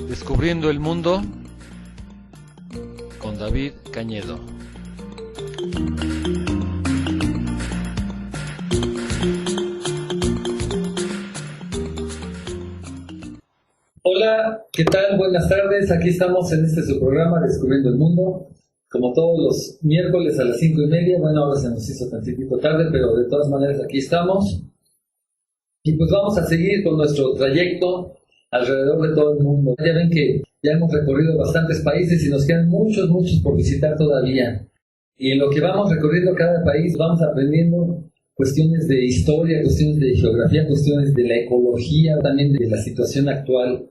Descubriendo el mundo con David Cañedo. Hola, ¿qué tal? Buenas tardes. Aquí estamos en su programa Descubriendo el Mundo. Como todos los miércoles a las 5:30. Bueno, ahora se nos hizo tantito tarde, pero de todas maneras aquí estamos. Y pues vamos a seguir con nuestro trayecto alrededor de todo el mundo. Ya ven que ya hemos recorrido bastantes países y nos quedan muchos por visitar todavía. Y en lo que vamos recorriendo cada país, vamos aprendiendo cuestiones de historia, cuestiones de geografía, cuestiones de la ecología, también de la situación actual.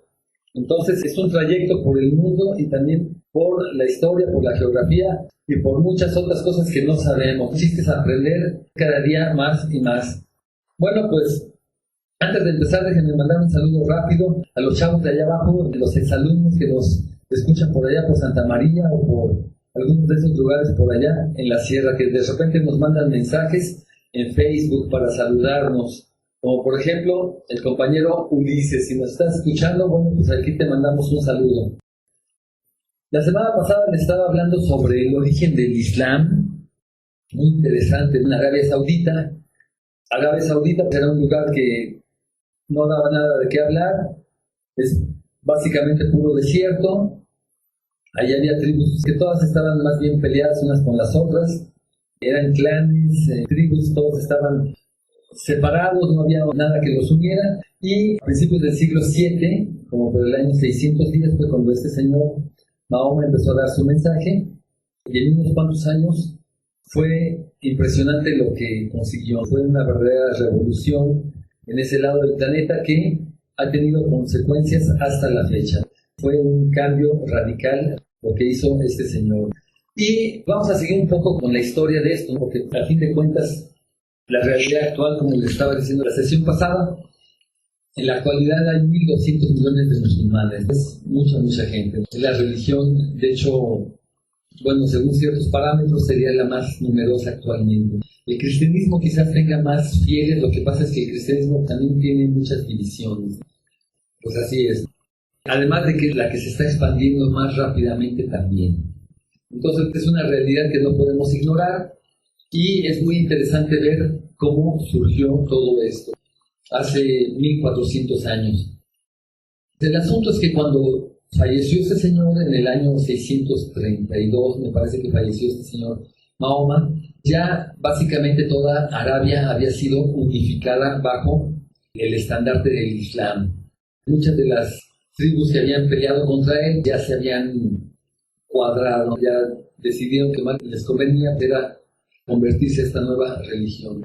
Entonces es un trayecto por el mundo y también por la historia, por la geografía y por muchas otras cosas que no sabemos. El chiste es aprender cada día más y más. Bueno, pues antes de empezar, déjenme mandar un saludo rápido a los chavos de allá abajo, de los exalumnos que nos escuchan por allá por Santa María o por algunos de esos lugares por allá en la sierra, que de repente nos mandan mensajes en Facebook para saludarnos. Como por ejemplo, el compañero Ulises, si nos estás escuchando, bueno, pues aquí te mandamos un saludo. La semana pasada le estaba hablando sobre el origen del Islam, muy interesante, en Arabia Saudita. Arabia Saudita era un lugar que no daba nada de qué hablar, es básicamente puro desierto. Allí había tribus que todas estaban más bien peleadas unas con las otras, eran clanes, tribus, todos estaban separados, no había nada que los uniera. Y a principios del siglo VII, como por el año 610, fue cuando este señor Mahoma empezó a dar su mensaje, y en unos cuantos años fue impresionante lo que consiguió. Fue una verdadera revolución en ese lado del planeta que ha tenido consecuencias hasta la fecha. Fue un cambio radical lo que hizo este señor. Y vamos a seguir un poco con la historia de esto, porque a fin de cuentas, la realidad actual, como les estaba diciendo la sesión pasada, en la actualidad hay 1.200 millones de musulmanes. Es mucha gente. La religión, de hecho, bueno, según ciertos parámetros, sería la más numerosa actualmente. El cristianismo quizás tenga más fieles, lo que pasa es que el cristianismo también tiene muchas divisiones. Pues así es. Además de que es la que se está expandiendo más rápidamente también. Entonces es una realidad que no podemos ignorar y es muy interesante ver cómo surgió todo esto hace 1.400 años. El asunto es que cuando falleció este señor en el año 632, me parece que falleció este señor Mahoma, ya básicamente toda Arabia había sido unificada bajo el estandarte del Islam. Muchas de las tribus que habían peleado contra él ya se habían cuadrado, ya decidieron que más les convenía era convertirse a esta nueva religión.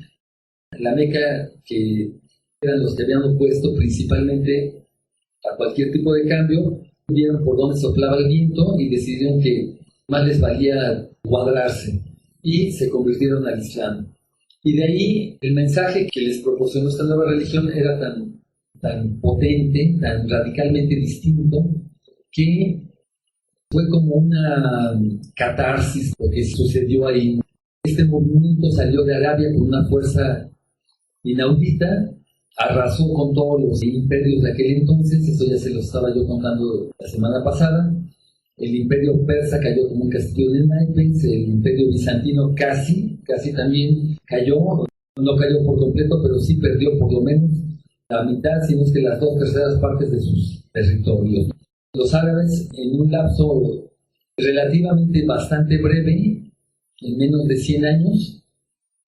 La Meca, que eran los que habían opuesto principalmente a cualquier tipo de cambio, vieron por dónde soplaba el viento y decidieron que más les valía cuadrarse y se convirtieron al Islam. Y de ahí el mensaje que les proporcionó esta nueva religión era tan potente, tan radicalmente distinto, que fue como una catarsis lo que sucedió ahí. Este movimiento salió de Arabia con una fuerza inaudita, arrasó con todos los imperios de aquel entonces. Eso ya se lo estaba yo contando la semana pasada. El imperio persa cayó como un castillo de naipes, el imperio bizantino casi también cayó, no cayó por completo, pero sí perdió por lo menos la mitad, si no es que las 2/3 partes de sus territorios. Los árabes, en un lapso relativamente bastante breve, en menos de 100 años,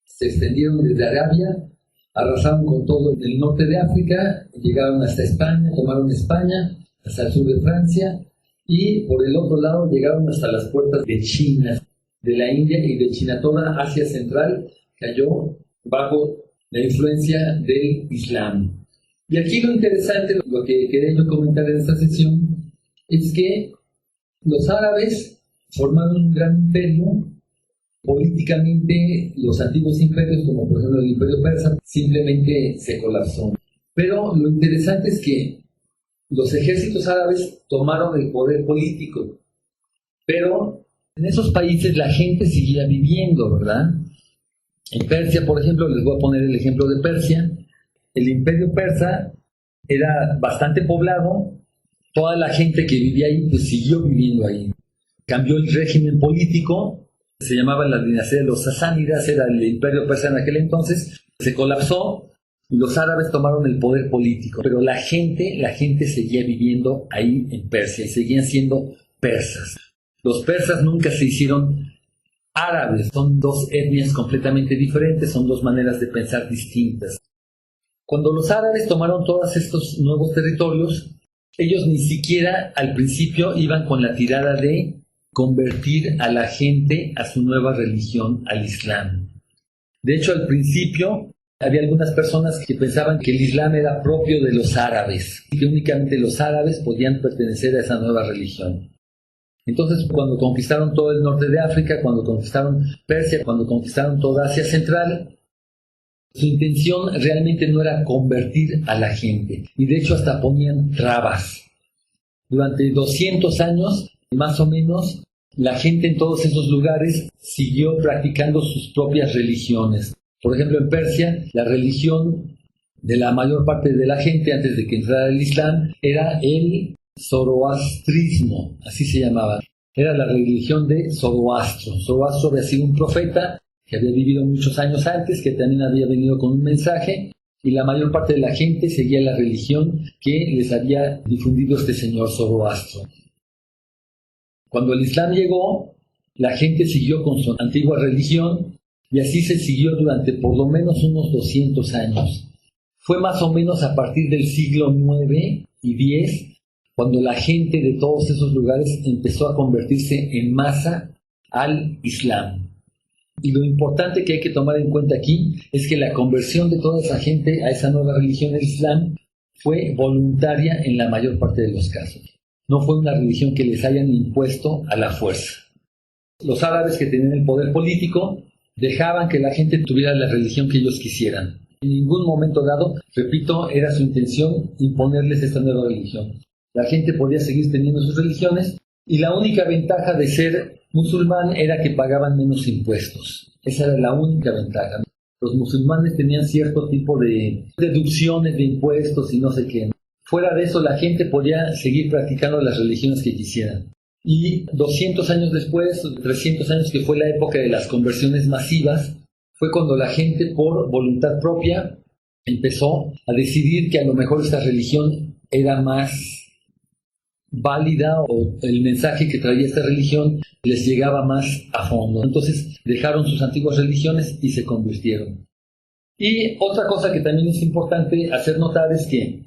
se extendieron desde Arabia, arrasaron con todo el norte de África, llegaron hasta España, tomaron España, hasta el sur de Francia, y por el otro lado llegaron hasta las puertas de China, de la India y de China. Toda Asia Central cayó bajo la influencia del Islam. Y aquí lo interesante, lo que quería yo comentar en esta sesión, es que los árabes formaron un gran imperio. Políticamente, los antiguos imperios, como por ejemplo el imperio persa, simplemente se colapsó. Pero lo interesante es que los ejércitos árabes tomaron el poder político, pero en esos países la gente seguía viviendo, ¿verdad? En Persia, por ejemplo, les voy a poner el ejemplo de Persia. El imperio persa era bastante poblado, toda la gente que vivía ahí pues siguió viviendo ahí. Cambió el régimen político, se llamaba la dinastía de los sasánidas, era el imperio persa en aquel entonces, se colapsó y los árabes tomaron el poder político, pero la gente seguía viviendo ahí en Persia y seguían siendo persas. Los persas nunca se hicieron árabes, son dos etnias completamente diferentes, son dos maneras de pensar distintas. Cuando los árabes tomaron todos estos nuevos territorios, ellos ni siquiera al principio iban con la tirada de convertir a la gente a su nueva religión, al Islam. De hecho, al principio había algunas personas que pensaban que el Islam era propio de los árabes y que únicamente los árabes podían pertenecer a esa nueva religión. Entonces, cuando conquistaron todo el norte de África, cuando conquistaron Persia, cuando conquistaron toda Asia Central, su intención realmente no era convertir a la gente, y de hecho hasta ponían trabas. Durante 200 años, más o menos, la gente en todos esos lugares siguió practicando sus propias religiones. Por ejemplo, en Persia, la religión de la mayor parte de la gente antes de que entrara el Islam era el zoroastrismo, así se llamaba. Era la religión de Zoroastro. Zoroastro había sido un profeta que había vivido muchos años antes, que también había venido con un mensaje, y la mayor parte de la gente seguía la religión que les había difundido este señor Zoroastro. Cuando el Islam llegó, la gente siguió con su antigua religión, y así se siguió durante por lo menos unos 200 años. Fue más o menos a partir del siglo IX y X cuando la gente de todos esos lugares empezó a convertirse en masa al Islam. Y lo importante que hay que tomar en cuenta aquí es que la conversión de toda esa gente a esa nueva religión del Islam fue voluntaria en la mayor parte de los casos. No fue una religión que les hayan impuesto a la fuerza. Los árabes que tenían el poder político dejaban que la gente tuviera la religión que ellos quisieran. En ningún momento dado, repito, era su intención imponerles esta nueva religión. La gente podía seguir teniendo sus religiones y la única ventaja de ser musulmán era que pagaban menos impuestos. Esa era la única ventaja. Los musulmanes tenían cierto tipo de deducciones de impuestos y no sé qué. Fuera de eso, la gente podía seguir practicando las religiones que quisieran. Y 200 años después, 300 años, que fue la época de las conversiones masivas, fue cuando la gente, por voluntad propia, empezó a decidir que a lo mejor esta religión era más válida o el mensaje que traía esta religión les llegaba más a fondo. Entonces dejaron sus antiguas religiones y se convirtieron. Y otra cosa que también es importante hacer notar es que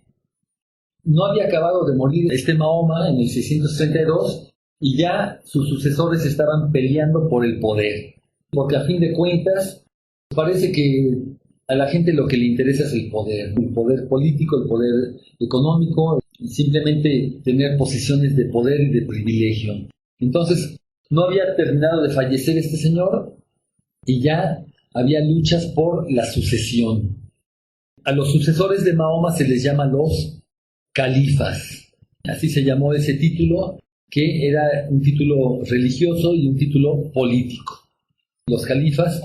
no había acabado de morir este Mahoma en el 632 y ya sus sucesores estaban peleando por el poder. Porque a fin de cuentas parece que a la gente lo que le interesa es el poder político, el poder económico, simplemente tener posiciones de poder y de privilegio. Entonces, no había terminado de fallecer este señor y ya había luchas por la sucesión. A los sucesores de Mahoma se les llama los califas. Así se llamó ese título, que era un título religioso y un título político. Los califas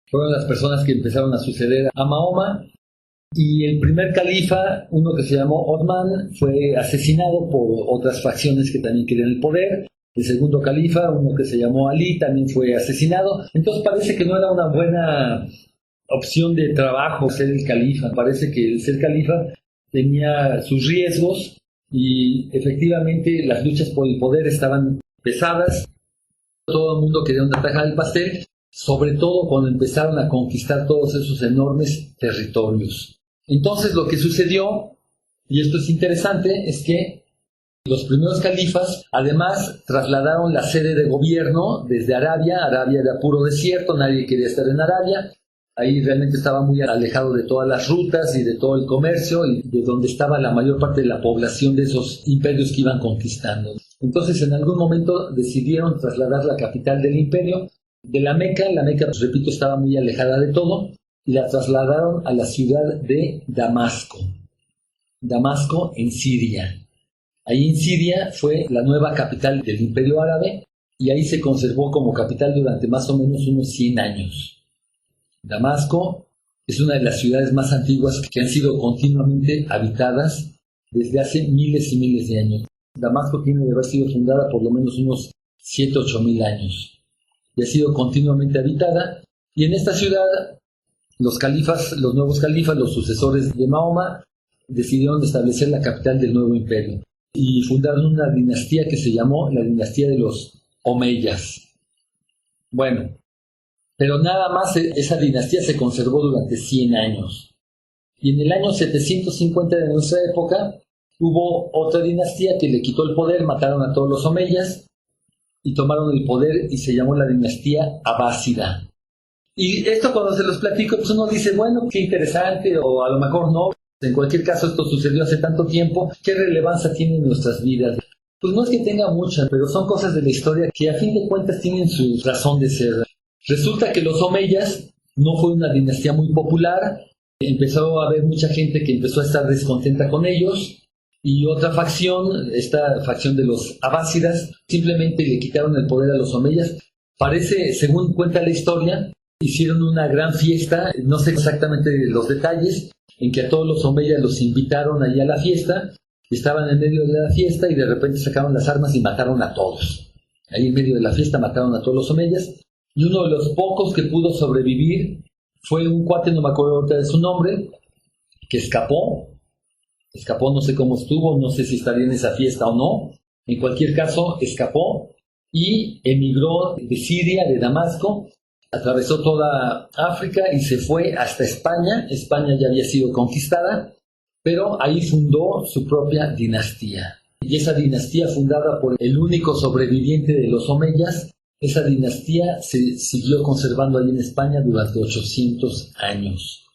fueron las personas que empezaron a suceder a Mahoma, y el primer califa, uno que se llamó Othman, fue asesinado por otras facciones que también querían el poder. El segundo califa, uno que se llamó Ali, también fue asesinado. Entonces parece que no era una buena opción de trabajo ser el califa. Parece que el ser califa tenía sus riesgos y efectivamente las luchas por el poder estaban pesadas. Todo el mundo quería una taja del pastel, sobre todo cuando empezaron a conquistar todos esos enormes territorios. Entonces lo que sucedió, y esto es interesante, es que los primeros califas además trasladaron la sede de gobierno desde Arabia. Arabia era puro desierto, nadie quería estar en Arabia. Ahí realmente estaba muy alejado de todas las rutas y de todo el comercio y de donde estaba la mayor parte de la población de esos imperios que iban conquistando. Entonces en algún momento decidieron trasladar la capital del imperio de la Meca. La Meca, pues, repito, estaba muy alejada de todo y la trasladaron a la ciudad de Damasco. Damasco en Siria. Ahí en Siria fue la nueva capital del Imperio Árabe y ahí se conservó como capital durante más o menos unos 100 años. Damasco es una de las ciudades más antiguas que han sido continuamente habitadas desde hace miles y miles de años. Damasco tiene de haber sido fundada por lo menos unos 7 o 8 mil años y ha sido continuamente habitada. Y en esta ciudad los nuevos califas, los sucesores de Mahoma, decidieron establecer la capital del nuevo imperio y fundaron una dinastía que se llamó la dinastía de los Omeyas. Bueno, pero nada más esa dinastía se conservó durante 100 años. Y en el año 750 de nuestra época hubo otra dinastía que le quitó el poder, mataron a todos los Omeyas y tomaron el poder y se llamó la dinastía Abásida. Y esto cuando se los platico, pues uno dice, bueno, qué interesante, o a lo mejor no. En cualquier caso, esto sucedió hace tanto tiempo, ¿qué relevancia tiene en nuestras vidas? Pues no es que tenga mucha, pero son cosas de la historia que a fin de cuentas tienen su razón de ser. Resulta que los Omeyas no fue una dinastía muy popular, empezó a haber mucha gente que empezó a estar descontenta con ellos, y otra facción, esta facción de los Abásidas, simplemente le quitaron el poder a los Omeyas. Parece, según cuenta la historia, hicieron una gran fiesta, no sé exactamente los detalles, en que a todos los Omeyas los invitaron allí a la fiesta, estaban en medio de la fiesta y de repente sacaron las armas y mataron a todos. Ahí en medio de la fiesta mataron a todos los Omeyas, y uno de los pocos que pudo sobrevivir fue un cuate, no me acuerdo ahorita de su nombre, que escapó, no sé cómo estuvo, no sé si estaría en esa fiesta o no, en cualquier caso escapó y emigró de Siria, de Damasco, atravesó toda África y se fue hasta España. España ya había sido conquistada, pero ahí fundó su propia dinastía. Y esa dinastía, fundada por el único sobreviviente de los Omeyas, esa dinastía se siguió conservando ahí en España durante 800 años.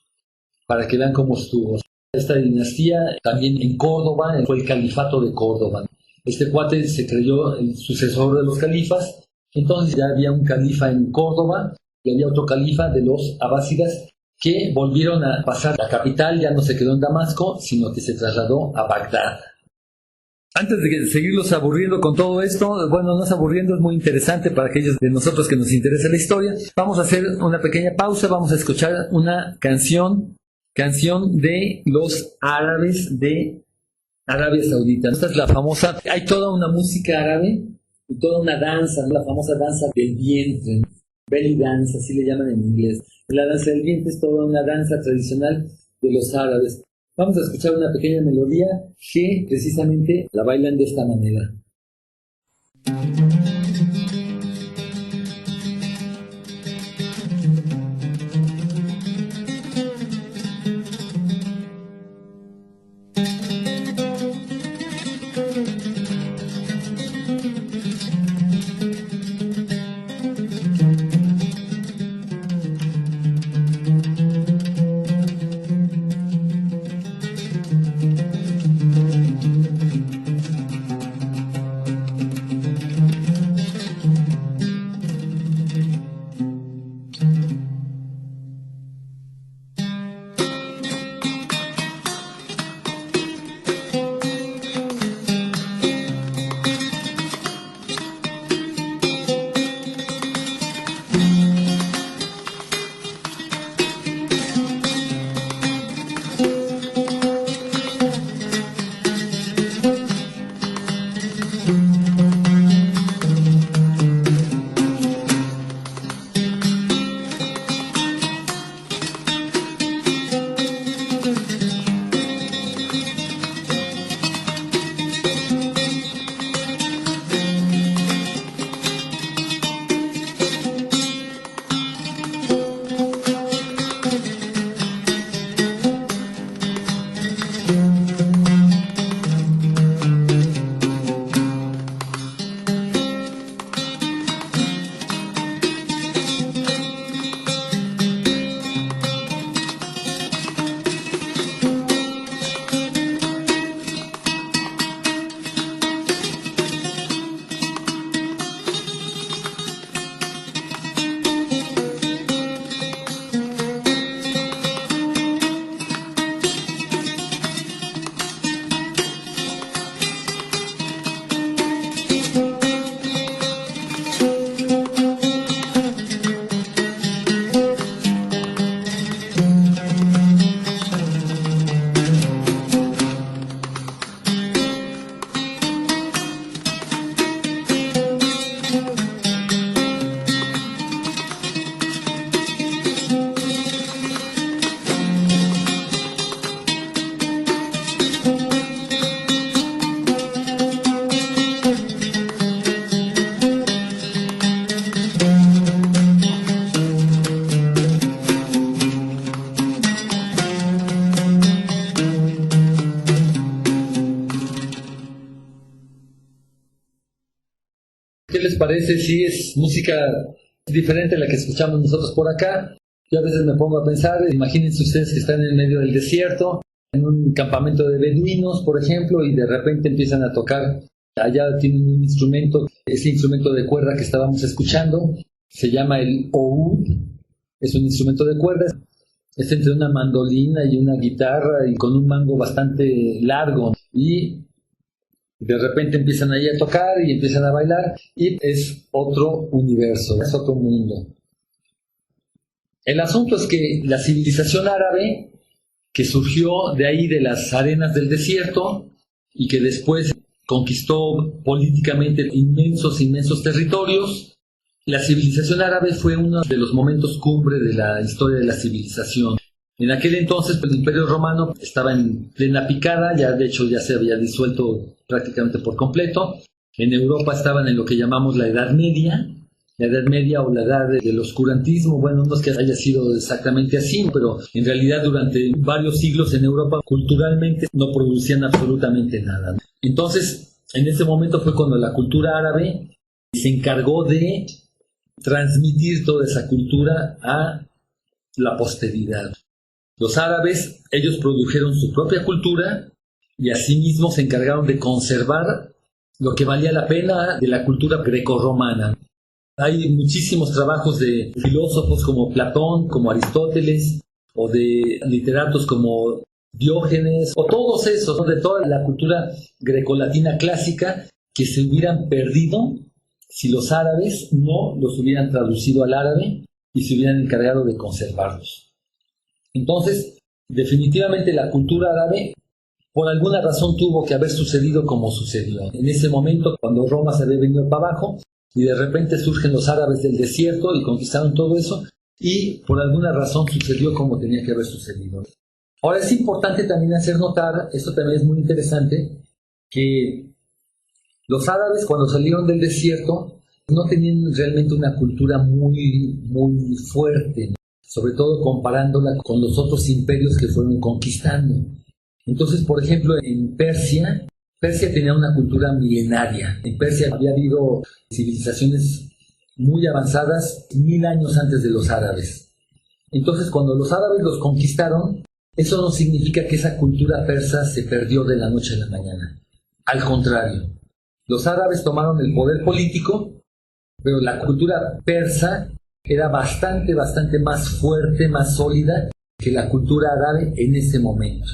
Para que vean cómo estuvo. Esta dinastía también en Córdoba, fue el califato de Córdoba. Este cuate se creyó el sucesor de los califas, entonces ya había un califa en Córdoba y había otro califa de los Abásidas que volvieron a pasar. La capital ya no se quedó en Damasco, sino que se trasladó a Bagdad. Antes de seguirlos aburriendo con todo esto, bueno, no es aburriendo, es muy interesante para aquellos de nosotros que nos interesa la historia. Vamos a hacer una pequeña pausa, vamos a escuchar una canción de los árabes de Arabia Saudita. Esta es la famosa, hay toda una música árabe y toda una danza, ¿no? La famosa danza del vientre, belly dance, así le llaman en inglés. La danza del vientre es toda una danza tradicional de los árabes. Vamos a escuchar una pequeña melodía que precisamente la bailan de esta manera. ¿Qué les parece si es música diferente a la que escuchamos nosotros por acá? Yo a veces me pongo a pensar, imagínense ustedes que están en medio del desierto, en un campamento de beduinos, por ejemplo, y de repente empiezan a tocar. Allá tienen un instrumento, ese instrumento de cuerda que estábamos escuchando, se llama el oud, es un instrumento de cuerda, es entre una mandolina y una guitarra y con un mango bastante largo, y de repente empiezan ahí a tocar y empiezan a bailar, y es otro universo, es otro mundo. El asunto es que la civilización árabe, que surgió de ahí de las arenas del desierto y que después conquistó políticamente inmensos territorios, la civilización árabe fue uno de los momentos cumbre de la historia de la civilización. En aquel entonces el Imperio Romano estaba en plena picada, ya de hecho ya se había disuelto prácticamente por completo. En Europa estaban en lo que llamamos la Edad Media o la edad del oscurantismo. Bueno, no es que haya sido exactamente así, pero en realidad durante varios siglos en Europa culturalmente no producían absolutamente nada. Entonces, en ese momento fue cuando la cultura árabe se encargó de transmitir toda esa cultura a la posteridad. Los árabes, ellos produjeron su propia cultura y asimismo se encargaron de conservar lo que valía la pena de la cultura grecorromana. Hay muchísimos trabajos de filósofos como Platón, como Aristóteles, o de literatos como Diógenes, o todos esos, ¿no?, de toda la cultura grecolatina clásica, que se hubieran perdido si los árabes no los hubieran traducido al árabe y se hubieran encargado de conservarlos. Entonces, definitivamente la cultura árabe, por alguna razón, tuvo que haber sucedido como sucedió. En ese momento, cuando Roma se había venido para abajo, y de repente surgen los árabes del desierto y conquistaron todo eso, y por alguna razón sucedió como tenía que haber sucedido. Ahora es importante también hacer notar, esto también es muy interesante, que los árabes cuando salieron del desierto no tenían realmente una cultura muy fuerte, sobre todo comparándola con los otros imperios que fueron conquistando. Entonces, por ejemplo, en Persia tenía una cultura milenaria. En Persia había habido civilizaciones muy avanzadas 1000 años antes de los árabes. Entonces, cuando los árabes los conquistaron, eso no significa que esa cultura persa se perdió de la noche a la mañana. Al contrario, los árabes tomaron el poder político, pero la cultura persa era bastante más fuerte, más sólida que la cultura árabe en ese momento.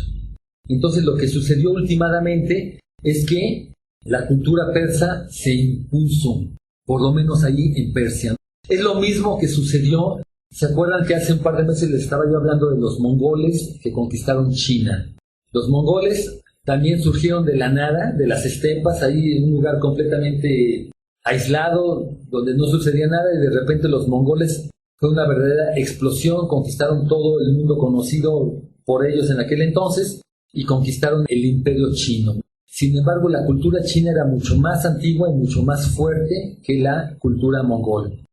Entonces, lo que sucedió últimamente es que la cultura persa se impuso, por lo menos allí en Persia. Es lo mismo que sucedió, ¿se acuerdan que hace un par de meses les estaba yo hablando de los mongoles que conquistaron China? Los mongoles también surgieron de la nada, de las estepas, ahí en un lugar completamente aislado, donde no sucedía nada, y de repente los mongoles, fue una verdadera explosión, conquistaron todo el mundo conocido por ellos en aquel entonces, y conquistaron el imperio chino. Sin embargo, la cultura china era mucho más antigua y mucho más fuerte que la cultura mongol.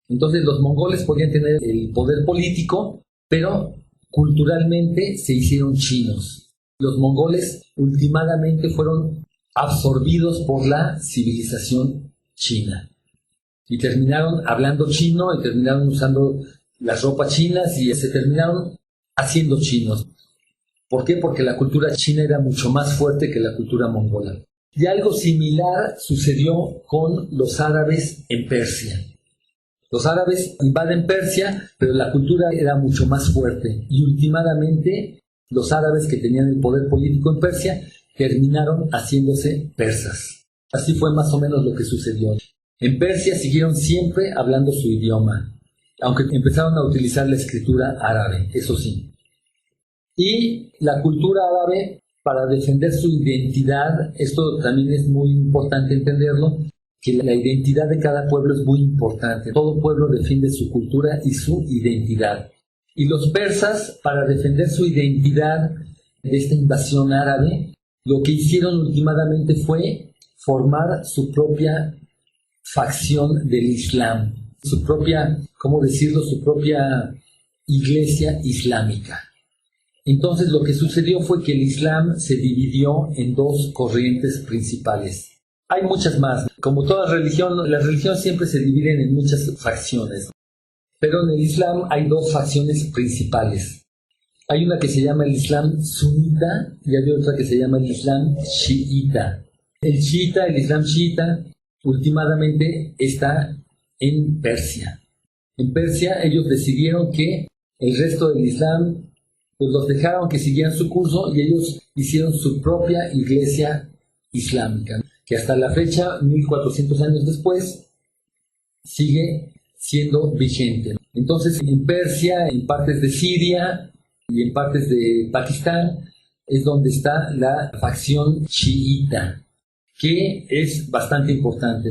Entonces los mongoles podían tener el poder político, pero culturalmente se hicieron chinos. Los mongoles últimamente fueron absorbidos por la civilización china y terminaron hablando chino y terminaron usando las ropas chinas y se terminaron haciendo chinos. ¿Por qué? Porque la cultura china era mucho más fuerte que la cultura mongola. Y algo similar sucedió con los árabes en Persia. Los árabes invaden Persia, pero la cultura era mucho más fuerte. Y últimamente los árabes que tenían el poder político en Persia terminaron haciéndose persas. Así fue más o menos lo que sucedió. En Persia siguieron siempre hablando su idioma, aunque empezaron a utilizar la escritura árabe, eso sí. Y la cultura árabe, para defender su identidad, esto también es muy importante entenderlo, que la identidad de cada pueblo es muy importante. Todo pueblo defiende su cultura y su identidad. Y los persas, para defender su identidad de esta invasión árabe, lo que hicieron últimamente fue formar su propia facción del Islam, su propia, ¿cómo decirlo?, su propia iglesia islámica. Entonces lo que sucedió fue que el Islam se dividió en dos corrientes principales. Hay muchas más. Como toda religión, las religiones siempre se dividen en muchas facciones. Pero en el Islam hay dos facciones principales. Hay una que se llama el Islam sunita y hay otra que se llama el Islam chiita. El Islam chiita, últimamente está en Persia. En Persia ellos decidieron que el resto del Islam, pues los dejaron que siguieran su curso y ellos hicieron su propia iglesia islámica, que hasta la fecha, 1400 años después, sigue siendo vigente. Entonces, en Persia, en partes de Siria y en partes de Pakistán, es donde está la facción chiita, que es bastante importante.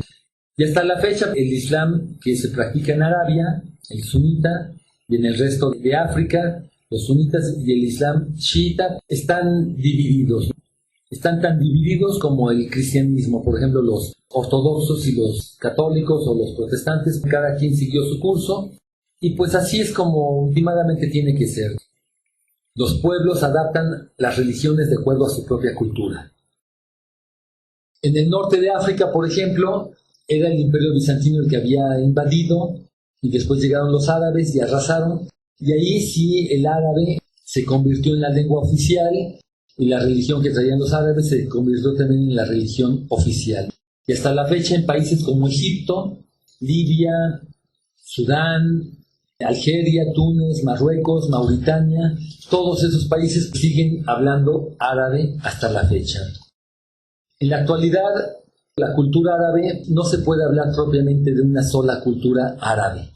Y hasta la fecha, el Islam que se practica en Arabia, el sunita, y en el resto de África, los sunitas y el Islam chiita están divididos. Están tan divididos como el cristianismo. Por ejemplo, los ortodoxos y los católicos o los protestantes, cada quien siguió su curso. Y pues así es como últimamente tiene que ser. Los pueblos adaptan las religiones de acuerdo a su propia cultura. En el norte de África, por ejemplo, era el Imperio Bizantino el que había invadido y después llegaron los árabes y arrasaron. Y ahí sí el árabe se convirtió en la lengua oficial y la religión que traían los árabes se convirtió también en la religión oficial. Y hasta la fecha en países como Egipto, Libia, Sudán, Algeria, Túnez, Marruecos, Mauritania, todos esos países siguen hablando árabe hasta la fecha. En la actualidad, la cultura árabe no se puede hablar propiamente de una sola cultura árabe.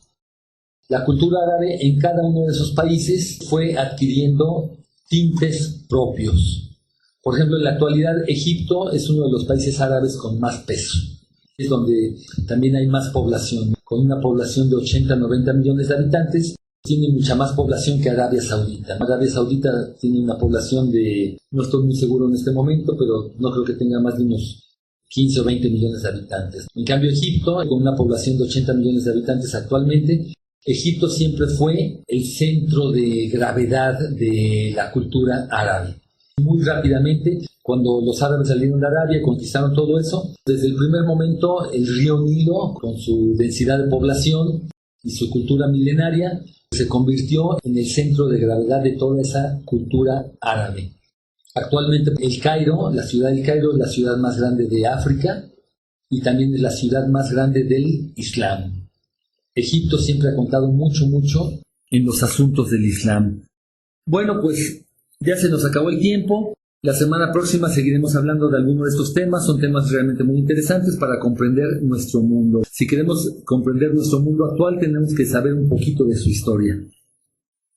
La cultura árabe en cada uno de esos países fue adquiriendo tintes propios. Por ejemplo, en la actualidad Egipto es uno de los países árabes con más peso. Es donde también hay más población. Con una población de 80-90 millones de habitantes, tiene mucha más población que Arabia Saudita. Arabia Saudita tiene una población de, no estoy muy seguro en este momento, pero no creo que tenga más de unos 15 o 20 millones de habitantes. En cambio, Egipto, con una población de 80 millones de habitantes actualmente, Egipto siempre fue el centro de gravedad de la cultura árabe. Muy rápidamente, cuando los árabes salieron de Arabia y conquistaron todo eso, desde el primer momento el río Nilo, con su densidad de población y su cultura milenaria, se convirtió en el centro de gravedad de toda esa cultura árabe. Actualmente el Cairo, la ciudad del Cairo, es la ciudad más grande de África y también es la ciudad más grande del Islam. Egipto siempre ha contado mucho en los asuntos del Islam. Bueno, pues ya se nos acabó el tiempo. La semana próxima seguiremos hablando de algunos de estos temas. Son temas realmente muy interesantes para comprender nuestro mundo. Si queremos comprender nuestro mundo actual, tenemos que saber un poquito de su historia.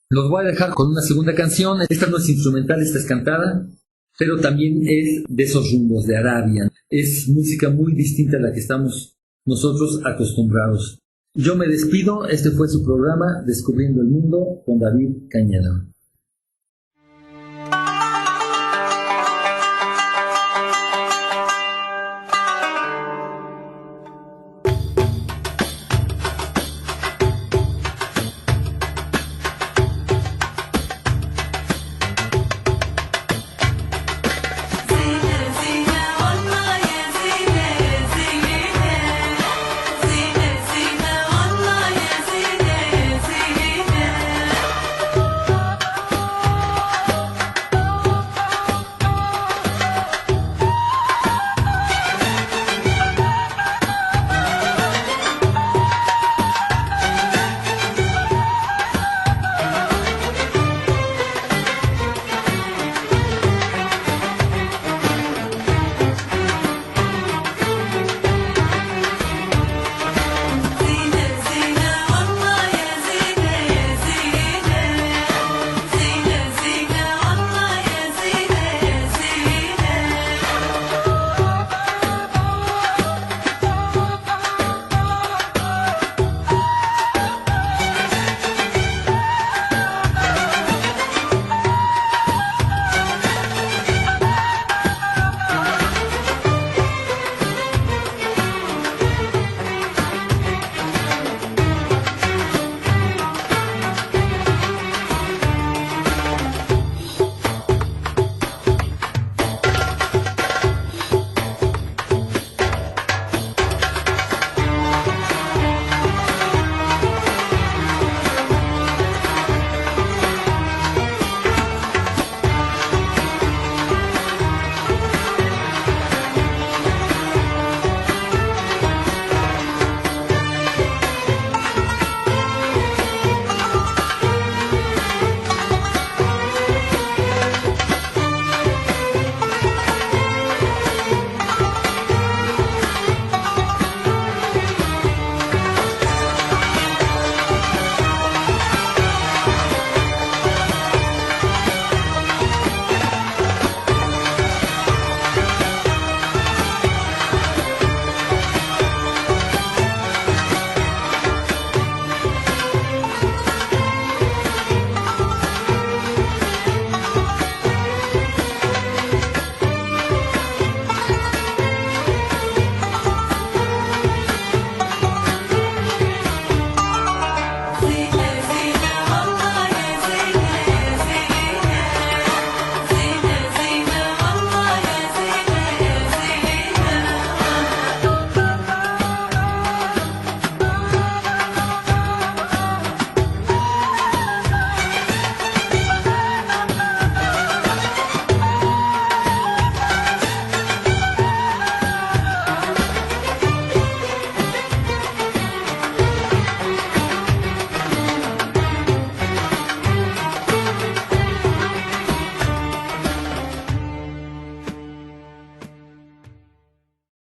Los voy a dejar con una segunda canción. Esta no es instrumental, esta es cantada, pero también es de esos rumbos de Arabia. Es música muy distinta a la que estamos nosotros acostumbrados. Yo me despido. Este fue su programa Descubriendo el Mundo con David Cañedo.